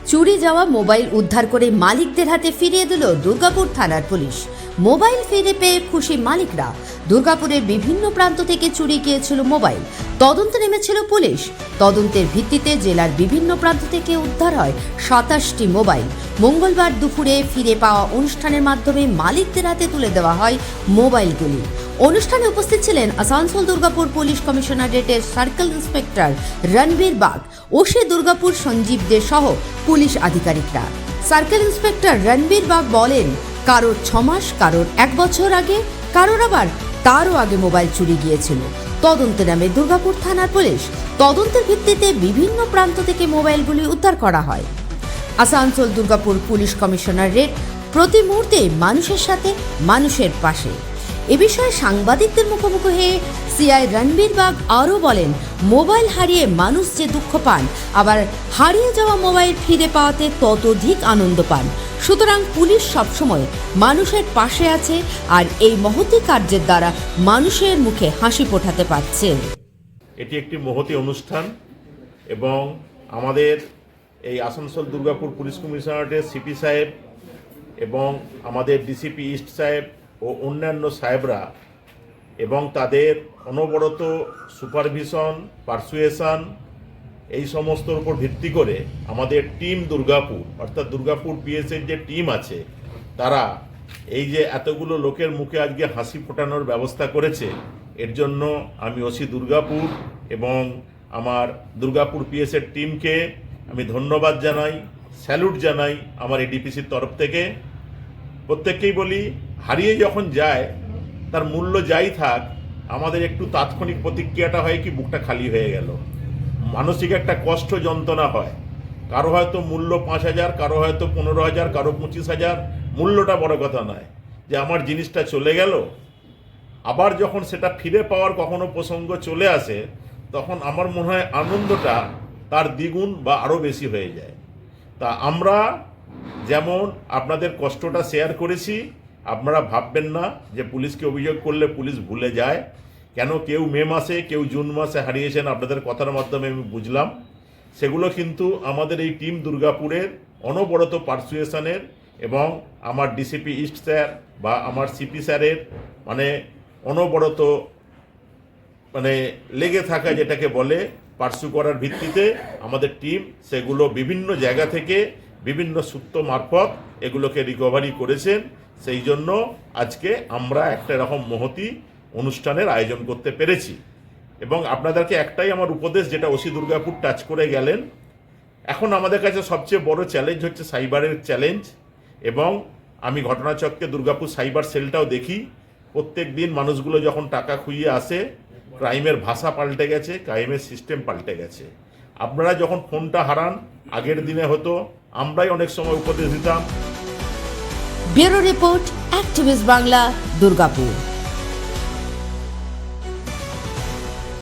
চুরি যাওয়া মোবাইল উদ্ধার করে মালিকদের হাতে ফিরিয়ে দিল দুর্গাপুর থানার পুলিশ। মোবাইল ফিরে পেয়ে খুশি মালিকরা। দুর্গাপুরের বিভিন্ন প্রান্ত থেকে চুরি গিয়েছিল মোবাইল, তদন্তে নেমেছিল পুলিশ। তদন্তের ভিত্তিতে জেলার বিভিন্ন প্রান্ত থেকে উদ্ধার হয় 27টি মোবাইল। মঙ্গলবার দুপুরে ফিরে পাওয়া অনুষ্ঠানের মাধ্যমে মালিকদের হাতে তুলে দেওয়া হয় মোবাইলগুলি। অনুষ্ঠানে উপস্থিত ছিলেন আসানসোল দুর্গাপুর পুলিশ কমিশনারেটের circle inspector Ranbir Bag, OC Durgapur Sanjib De সহ পুলিশ আধিকারিকরা। সার্কেল ইন্সপেক্টর রণবীর বাগ বলেন, কারোর 6 মাস, কারোর 1 বছর আগে, কারোর আবার তারও আগে মোবাইল চুরি গিয়েছিল। তদন্তে নামে দুর্গাপুর থানার পুলিশ। তদন্তের ভিত্তিতে বিভিন্ন প্রান্ত থেকে মোবাইলগুলি উদ্ধার করা হয়। আসানসোল দুর্গাপুর পুলিশ কমিশনারেট প্রতি মুহূর্তে মানুষের সাথে, মানুষের পাশে। এ বিষয়ে সাংবাদিকদের মুখোমুখি হয়ে সিআই রণবীর বাগ আরও বলেন, মোবাইল হারিয়ে মানুষ যে দুঃখ পান, আবার হারিয়ে যাওয়া মোবাইল ফিরে পাওয়াতে ততোধিক আনন্দ পান। সুতরাং পুলিশ সবসময় মানুষের পাশে আছে আর এই মহতী কার্যের দ্বারা মানুষের মুখে হাসি ফোটাতে পারছে। এটি একটি মহতী অনুষ্ঠান এবং আমাদের এই আসানসোল দুর্গাপুর পুলিশ কমিশনারেটের সিপি সাহেব এবং আমাদের ডিসিপি ইস্ট সাহেব ও অন্যান্য সাহেবরা এবং তাদের অনবরত সুপারভিশন, পারসুয়েশন এই সমস্তর উপর ভিত্তি করে আমাদের টিম দুর্গাপুর, অর্থাৎ দুর্গাপুর পিএসের যে টিম আছে, তারা এই যে এতগুলো লোকের মুখে আজকে হাসি ফোটানোর ব্যবস্থা করেছে, এর জন্য আমি ওসি দুর্গাপুর এবং আমার দুর্গাপুর পিএসের টিমকে আমি ধন্যবাদ জানাই, স্যালুট জানাই আমার এডিপিসির তরফ থেকে। প্রত্যেককেই বলি, হারিয়ে যখন যায় তার মূল্য যাই থাক, আমাদের একটু তাৎক্ষণিক প্রতিক্রিয়াটা হয় কি, বুকটা খালি হয়ে গেল, মানসিক একটা কষ্ট যন্ত্রণা হয়। কারো হয়তো মূল্য 5,000, কারো হয়তো 15,000, কারো 25,000। মূল্যটা বড় কথা নয়, যে আমার জিনিসটা চলে গেল। আবার যখন সেটা ফিরে পাওয়ার কখনো প্রসঙ্গ চলে আসে, তখন আমার মনে হয় আনন্দটা তার দ্বিগুণ বা আরও বেশি হয়ে যায়। তা আমরা যেমন আপনাদের কষ্টটা শেয়ার করেছি, আপনারা ভাববেন না যে পুলিশকে অভিযোগ করলে পুলিশ ভুলে যায়। কেন কেউ মে মাসে, কেউ জুন মাসে হারিয়েছেন, আপনাদের কথার মাধ্যমে আমি বুঝলাম। সেগুলো কিন্তু আমাদের এই টিম দুর্গাপুরের অনবরত পারসুয়েশনের এবং আমার ডিসিপি ইস্ট স্যার বা আমার সিপি স্যারের অনবরত লেগে থাকা, যেটাকে বলে পার্সু করার ভিত্তিতে আমাদের টিম সেগুলো বিভিন্ন জায়গা থেকে বিভিন্ন সূত্র মারফত এগুলোকে রিকভারি করেছেন। সেই জন্য আজকে আমরা একটা এরকম মহতী অনুষ্ঠানের আয়োজন করতে পেরেছি। এবং আপনাদেরকে একটাই আমার উপদেশ, যেটা ওসি দুর্গাপুর টাচ করে গেলেন, এখন আমাদের কাছে সবচেয়ে বড় চ্যালেঞ্জ হচ্ছে সাইবারের চ্যালেঞ্জ। এবং আমি ঘটনাচক্রে দুর্গাপুর সাইবার সেলটাও দেখি, প্রত্যেক দিন মানুষগুলো যখন টাকা খুইয়ে আসে, ক্রাইমের ভাষা পাল্টে গেছে, ক্রাইমের সিস্টেম পাল্টে গেছে। আপনারা যখন ফোনটা হারান, আগের দিনে হতো, আমরাই অনেক সময় উপদেশ দিতাম। Bureau report, activist Bangla, Durgapur.